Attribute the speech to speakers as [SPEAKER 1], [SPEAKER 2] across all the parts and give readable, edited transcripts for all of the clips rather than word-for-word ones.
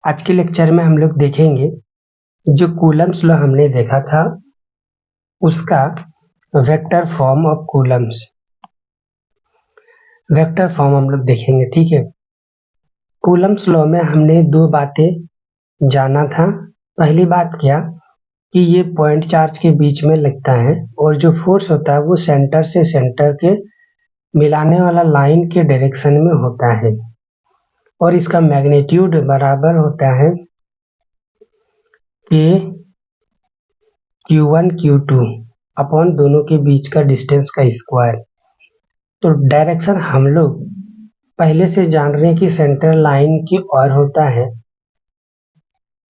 [SPEAKER 1] आज के लेक्चर में हम लोग देखेंगे जो कूलम्स लॉ हमने देखा था उसका vector form of Coulomb's vector form हम लोग देखेंगे। ठीक है, कूलम्स लॉ में हमने दो बातें जाना था। पहली बात क्या कि ये पॉइंट चार्ज के बीच में लगता है और जो फोर्स होता है वो सेंटर से सेंटर के मिलाने वाला लाइन के डायरेक्शन में होता है और इसका मैग्नीट्यूड बराबर होता है कि Q1 Q2 अपॉन दोनों के बीच का डिस्टेंस का स्क्वायर। तो डायरेक्शन हम लोग पहले से जान रहे हैं कि सेंटर लाइन की ओर होता है।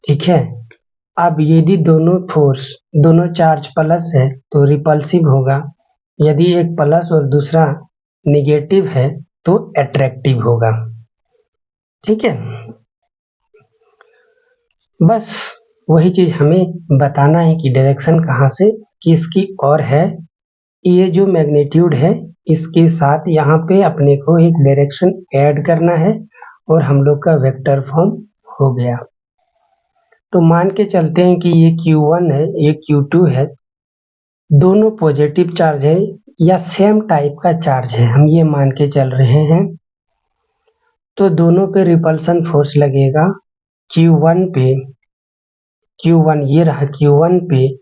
[SPEAKER 1] ठीक है, अब यदि दोनों चार्ज प्लस है तो रिपल्सिव होगा, यदि एक प्लस और दूसरा निगेटिव है तो अट्रैक्टिव होगा। ठीक है, बस वही चीज हमें बताना है कि डायरेक्शन कहाँ से किसकी ओर है। ये जो मैग्नीट्यूड है इसके साथ यहाँ पे अपने को एक डायरेक्शन ऐड करना है और हम लोग का वेक्टर फॉर्म हो गया। तो मान के चलते हैं कि ये Q1 है ये Q2 है, दोनों पॉजिटिव चार्ज है या सेम टाइप का चार्ज है, हम ये मान के चल रहे हैं। तो दोनों पे रिपल्सन फोर्स लगेगा। Q1 ये रहा, Q1 पे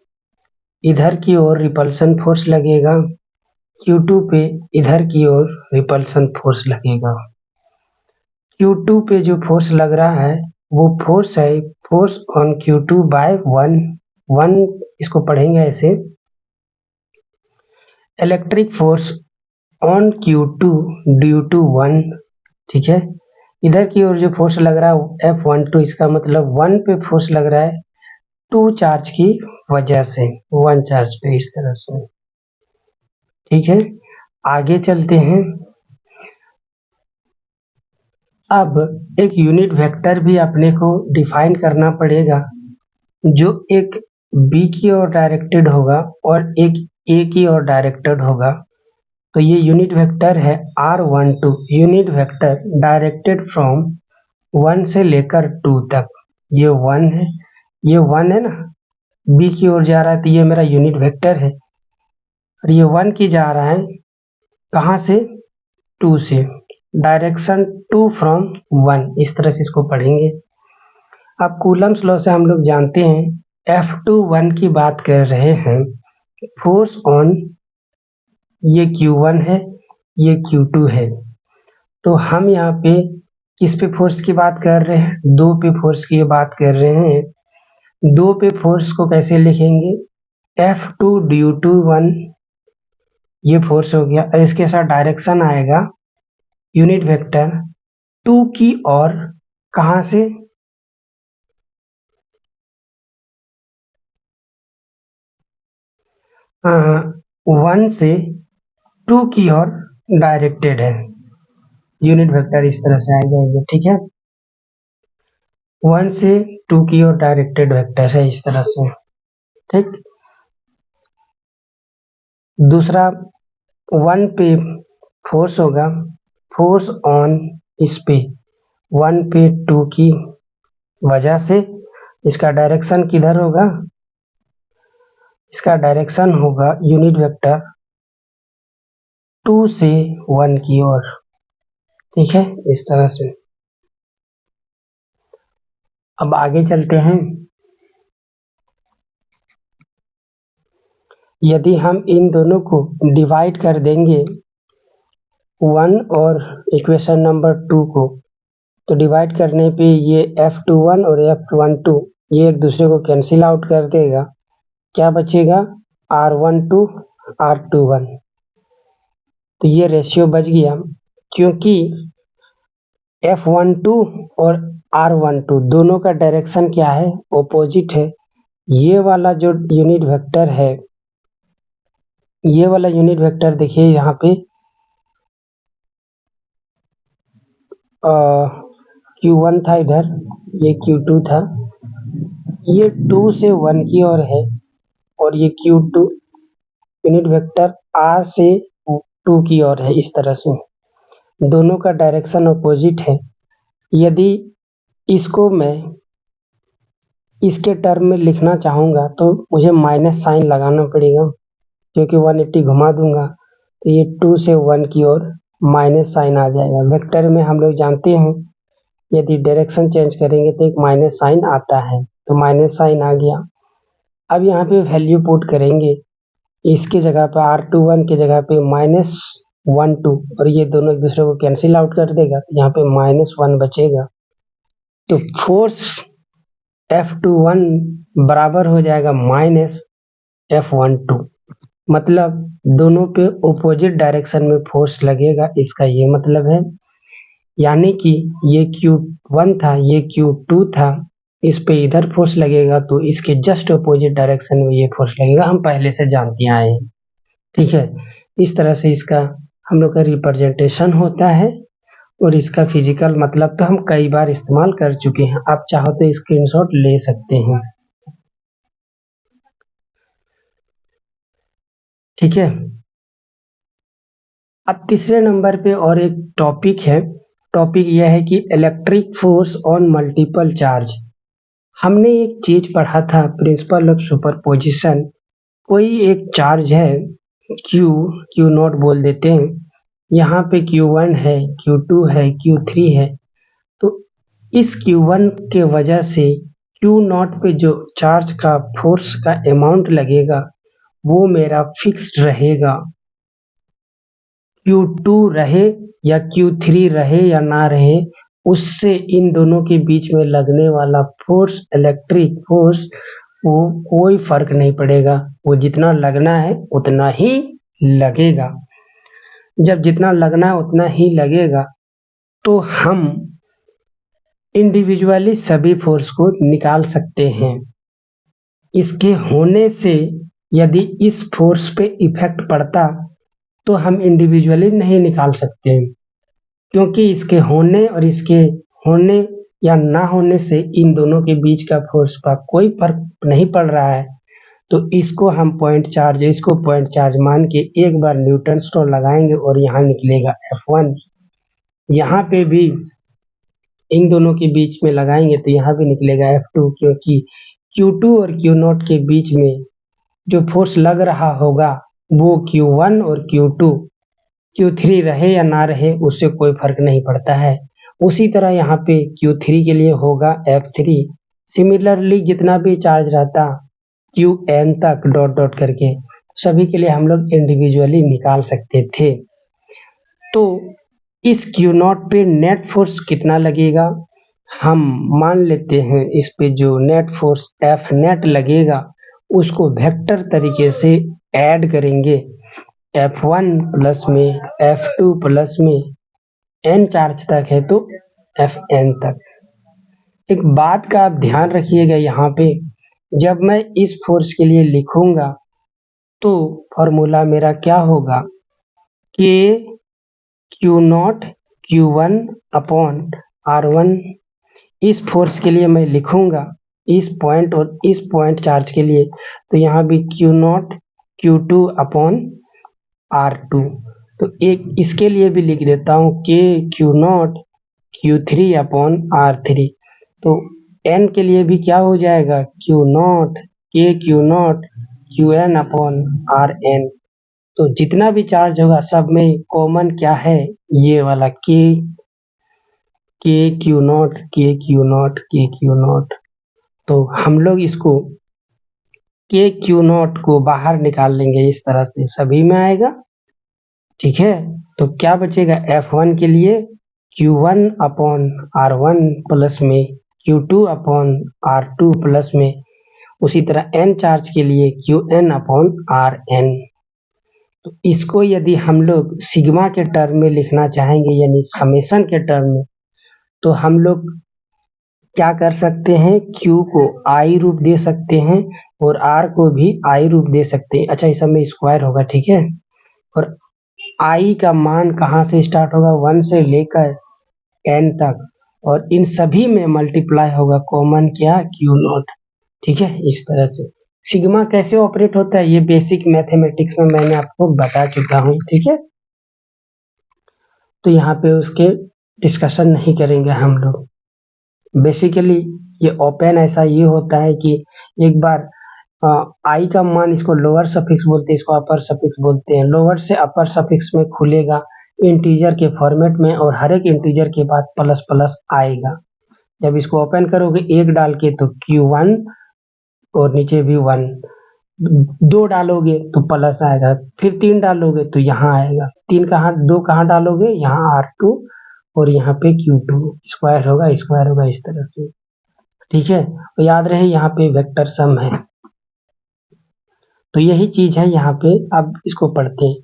[SPEAKER 1] इधर की ओर रिपल्सन फोर्स लगेगा, Q2 पे इधर की ओर रिपल्सन फोर्स लगेगा। Q2 पे जो फोर्स लग रहा है वो फोर्स है फोर्स ऑन Q2 बाय 1 इसको पढ़ेंगे ऐसे, electric force on Q2 due to 1। ठीक है, इधर की ओर जो फोर्स लग रहा है F12, इसका मतलब 1 पे फोर्स लग रहा है 2 चार्ज की वजह से, 1 चार्ज पे, इस तरह से। ठीक है, आगे चलते हैं। अब एक यूनिट वेक्टर भी अपने को डिफाइन करना पड़ेगा जो एक बी की ओर डायरेक्टेड होगा और एक ए की ओर डायरेक्टेड होगा। तो ये यूनिट वेक्टर है R12, unit vector directed from 1 से लेकर 2 तक। ये 1 है, ये 1 है ना, बी की ओर जा रहा है तो ये मेरा यूनिट वेक्टर है और ये 1 की जा रहा है कहाँ से, 2 से, डायरेक्शन 2 फ्रॉम 1, इस तरह से इसको पढ़ेंगे। अब कूलम्स लॉ से हम लोग जानते हैं F21 की बात कर रहे हैं, फोर्स ऑन ये Q1 है ये Q2 है। तो हम यहाँ पे किस पे फोर्स की बात कर रहे हैं, 2 पे फोर्स की बात कर रहे हैं। 2 पे फोर्स को कैसे लिखेंगे, F2 ड्यू टू 1, ये फोर्स हो गया और इसके साथ डायरेक्शन आएगा यूनिट वेक्टर 2 की ओर, कहाँ से, 1 से 2 की ओर डायरेक्टेड है। यूनिट वेक्टर इस तरह से आएगा ये। ठीक है, 1 से 2 की ओर डायरेक्टेड वेक्टर है इस तरह से। ठीक, दूसरा 1 पे फोर्स होगा, फोर्स ऑन इस पे 1 पे 2 की वजह से, इसका डायरेक्शन किधर होगा, इसका डायरेक्शन होगा यूनिट वेक्टर 2 से 1 की ओर। ठीक है, इस तरह से। अब आगे चलते हैं। यदि हम इन दोनों को डिवाइड कर देंगे 1 और इक्वेशन नंबर 2 को, तो डिवाइड करने पे ये F21 और F12 ये एक दूसरे को कैंसिल आउट कर देगा, क्या बचेगा, R12 R21। तो ये रेशियो बच गया क्योंकि F12 और R12 दोनों का डायरेक्शन क्या है, ऑपोजिट है। ये वाला जो यूनिट वेक्टर है, ये वाला यूनिट वेक्टर देखिए यहाँ पे Q1 था इधर, ये Q2 था, ये 2 से 1 की ओर है और ये Q2 यूनिट वेक्टर R से 2 की ओर है, इस तरह से। दोनों का डायरेक्शन ऑपोजिट है। यदि इसको मैं इसके टर्म में लिखना चाहूँगा तो मुझे माइनस साइन लगाना पड़ेगा, क्योंकि 180 घुमा दूंगा तो ये 2 से 1 की ओर माइनस साइन आ जाएगा। वेक्टर में हम लोग जानते हैं यदि डायरेक्शन चेंज करेंगे तो एक माइनस साइन आता है, तो माइनस साइन आ गया। अब यहाँ पे वैल्यू पुट करेंगे, इसके जगह पे R21 की जगह पे -12 और ये दोनों एक दूसरे को कैंसिल आउट कर देगा, तो यहाँ पे -1 बचेगा। तो फोर्स F21 बराबर हो जाएगा -F12, मतलब दोनों पे ऑपोजिट डायरेक्शन में फोर्स लगेगा, इसका ये मतलब है। यानी कि ये Q1 था, ये Q2 था, इस पे इधर फोर्स लगेगा तो इसके जस्ट ऑपोजिट डायरेक्शन में ये फोर्स लगेगा, हम पहले से जानते आए हैं। ठीक है, इस तरह से इसका हम लोग का रिप्रेजेंटेशन होता है और इसका फिजिकल मतलब तो हम कई बार इस्तेमाल कर चुके हैं, आप चाहो तो स्क्रीनशॉट ले सकते हैं। ठीक है, अब तीसरे नंबर पे और एक टॉपिक है। टॉपिक यह है कि electric force on multiple charge. हमने एक चीज पढ़ा था, प्रिंसिपल ऑफ सुपरपोजिशन। कोई एक चार्ज है क्यू नॉट बोल देते हैं, यहाँ पे Q1 है, Q2 है, Q3 है, तो इस Q1 के वजह से Q नॉट पे जो चार्ज का फोर्स का अमाउंट लगेगा वो मेरा फिक्स्ड रहेगा। Q2 रहे या Q3 रहे या ना रहे, उससे इन दोनों के बीच में लगने वाला फोर्स, इलेक्ट्रिक फोर्स, वो कोई फर्क नहीं पड़ेगा, वो जितना लगना है उतना ही लगेगा। जब जितना लगना है उतना ही लगेगा तो हम इंडिविजुअली सभी फोर्स को निकाल सकते हैं। इसके होने से यदि इस फोर्स पे इफेक्ट पड़ता तो हम इंडिविजुअली नहीं निकाल सकते, क्योंकि इसके होने और इसके होने या ना होने से इन दोनों के बीच का फोर्स पर कोई फर्क नहीं पड़ रहा है। तो इसको हम पॉइंट चार्ज मान के एक बार न्यूटन लॉ लगाएंगे और यहाँ निकलेगा F1। यहाँ पे भी इन दोनों के बीच में लगाएंगे तो यहाँ भी निकलेगा F2, क्योंकि Q2 और Q0 के बीच में जो फोर्स लग रहा होगा वो Q1 और Q2, Q3 रहे या ना रहे उससे कोई फर्क नहीं पड़ता है। उसी तरह यहाँ पे Q3 के लिए होगा F3। सिमिलरली जितना भी चार्ज रहता Qn तक डॉट डॉट करके सभी के लिए हम लोग इंडिविजुअली निकाल सकते थे। तो इस Q0 पे नेट फोर्स कितना लगेगा, हम मान लेते हैं इस पे जो नेट फोर्स F नेट लगेगा उसको वेक्टर तरीके से ऐड करेंगे, F1 प्लस में F2 प्लस में n चार्ज तक है तो Fn तक। एक बात का आप ध्यान रखिएगा, यहाँ पे जब मैं इस फोर्स के लिए लिखूंगा तो फॉर्मूला मेरा क्या होगा, K Q0 Q1 upon R1। इस फोर्स के लिए मैं लिखूंगा इस पॉइंट और इस पॉइंट चार्ज के लिए, तो यहाँ भी Q0 Q2 अपॉन R2। तो एक इसके लिए भी लिख देता हूँ K Q0 Q3 upon R3। तो n के लिए भी क्या हो जाएगा, Q0 K Q0 Qn upon Rn। तो जितना भी चार्ज होगा सब में कॉमन क्या है, ये वाला K Q0 K Q0 K Q0। तो हम लोग इसको K Q0 को बाहर निकाल लेंगे, इस तरह से सभी में आएगा। ठीक है, तो क्या बचेगा F1 के लिए Q1 अपॉन R1 प्लस में Q2 अपॉन R2 प्लस में, उसी तरह n चार्ज के लिए Qn अपॉन Rn। तो इसको यदि हम लोग सिग्मा के टर्म में लिखना चाहेंगे यानी समेशन के टर्म में, तो हम लोग क्या कर सकते हैं, Q को I रूप दे सकते हैं और R को भी I रूप दे सकते हैं। अच्छा, इस सब में स्क्वायर होगा, ठीक है। और I का मान कहाँ से स्टार्ट होगा, 1 से लेकर n तक, और इन सभी में मल्टीप्लाई होगा कॉमन क्या, Q0। ठीक है, इस तरह से सिग्मा कैसे ऑपरेट होता है ये बेसिक मैथमेटिक्स में मैंने आपको बता चुका हूँ। ठीक है, तो यहाँ पे उसके डिस्कशन नहीं करेंगे हम लोग। बेसिकली ये ओपन ऐसा ये होता है कि एक बार आई का मान इसको लोअर सफिक्स बोलते हैं, इसको अपर सफिक्स बोलते हैं। लोअर से अपर सफिक्स में खुलेगा इंटीजर के फॉर्मेट में और हर एक इंटीजर के बाद प्लस प्लस आएगा। जब इसको ओपन करोगे एक डाल के तो Q1 और नीचे भी 1, 2 डालोगे तो प्लस आएगा, फिर 3 डालोगे तो यहाँ आएगा, 2 कहाँ डालोगे, यहाँ R2 और यहाँ पे Q2 स्क्वायर होगा इस तरह से। ठीक है, तो याद रहे यहाँ पे वेक्टर सम है। तो यही चीज है यहाँ पे। अब इसको पढ़ते हैं।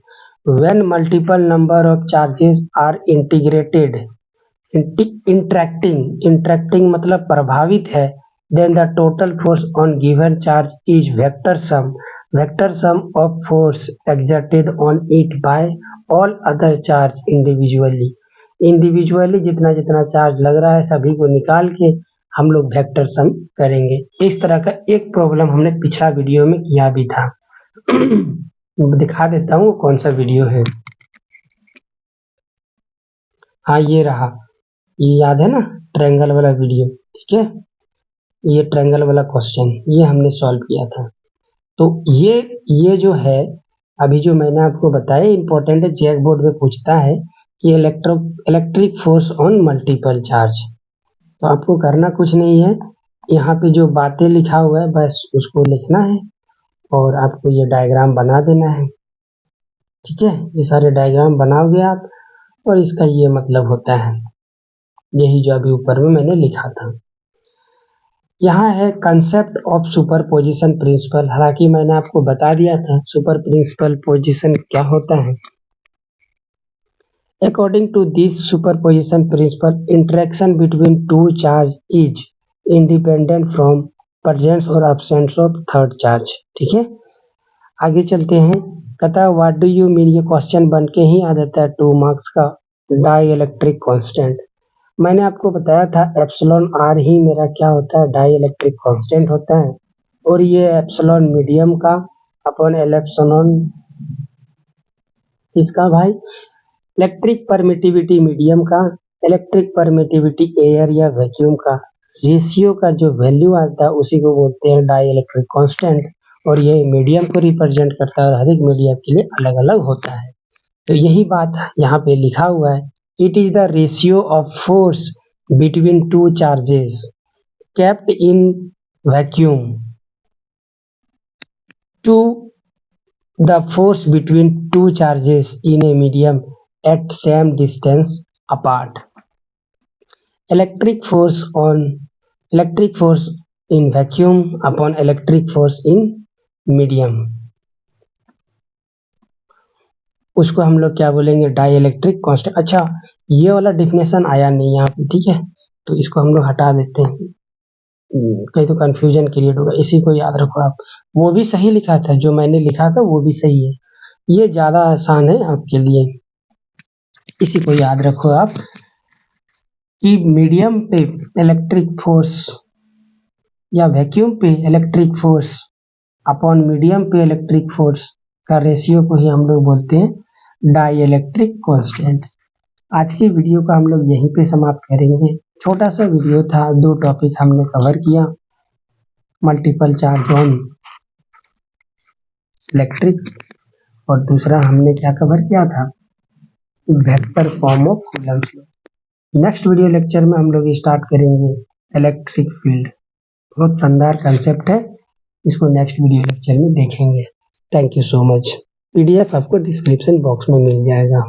[SPEAKER 1] When multiple number of charges are integrated, interacting मतलब प्रभावित है, then the total force on given charge is vector sum of force exerted on it by all other charge individually जितना जितना चार्ज लग रहा है सभी को निकाल के हम लोग वेक्टर सम करेंगे। इस तरह का एक प्रॉब्लम हमने पिछला वीडियो में किया भी था। दिखा देता हूँ कौन सा वीडियो है। हाँ ये रहा, ये याद है ना, ट्रायंगल वाला वीडियो। ठीक है, ये ट्रायंगल वाला क्वेश्चन ये हमने सॉल्व किया था। तो ये जो है अभी जो मैंने आपको बताया इंपॉर्टेंट है, चेक बोर्ड में पूछता है कि electric force on multiple charge. तो आपको करना कुछ नहीं है, यहाँ पे जो बातें लिखा हुआ है बस उसको लिखना है और आपको ये डायग्राम बना देना है। ठीक है, ये सारे डायग्राम बनाओगे आप और इसका ये मतलब होता है, यही जो अभी ऊपर में मैंने लिखा था। यहाँ है कंसेप्ट ऑफ सुपरपोजिशन प्रिंसिपल। हालांकि मैंने आपको बता दिया था सुपर प्रिंसिपल पोजिशन क्या होता है। According to this superposition principle, interaction between two charge is independent from presence और एब्सेंस ऑफ थर्ड चार्ज। ठीक है, आगे चलते हैं। कहता है व्हाट डू यू मीन, ये क्वेश्चन बन के ही आ जाता है 2 मार्क्स का। डाई इलेक्ट्रिक कॉन्स्टेंट मैंने आपको बताया था एप्सिलॉन आर ही मेरा क्या होता है, डाई इलेक्ट्रिक कॉन्स्टेंट होता है। और ये एप्सिलॉन मीडियम का अपॉन एप्सिलॉन इसका भाई इलेक्ट्रिक परमिटिविटी मीडियम का, इलेक्ट्रिक परमिटिविटी एयर या वैक्यूम का रेशियो का जो वैल्यू आता है उसी को बोलते हैं डाई इलेक्ट्रिक कॉन्स्टेंट। और ये मीडियम को रिप्रेजेंट करता है और हर एक मीडियम के लिए अलग अलग होता है। तो यही बात यहाँ पे लिखा हुआ है, it is the ratio of force between two charges kept in vacuum to the force between two charges in a medium at same distance apart. Electric force in vacuum upon electric force in medium, उसको हम लोग क्या बोलेंगे, die electric constant. अच्छा, ये वाला definition आया नहीं यहाँ पे, ठीक है, तो इसको हम लोग हटा देते हैं, कहीं तो कंफ्यूजन क्रिएट होगा। इसी को याद रखो आप, वो भी सही लिखा था जो मैंने लिखा था वो भी सही है, ये ज्यादा आसान है आपके लिए। इसी को याद रखो आप कि मीडियम पे इलेक्ट्रिक फोर्स या वैक्यूम पे इलेक्ट्रिक फोर्स अपॉन मीडियम पे इलेक्ट्रिक फोर्स का रेशियो को ही हम लोग बोलते हैं डाई इलेक्ट्रिक कांस्टेंट। आज की वीडियो को हम लोग यहीं पे समाप्त करेंगे। छोटा सा वीडियो था, 2 टॉपिक हमने कवर किया, मल्टीपल चार्ज ऑन इलेक्ट्रिक और दूसरा हमने क्या कवर किया था, vector form of coulomb law. Next video lecture में हम लोग स्टार्ट करेंगे इलेक्ट्रिक फील्ड। बहुत शानदार कंसेप्ट है, इसको नेक्स्ट वीडियो लेक्चर में देखेंगे। Thank you so much. PDF आपको डिस्क्रिप्शन बॉक्स में मिल जाएगा।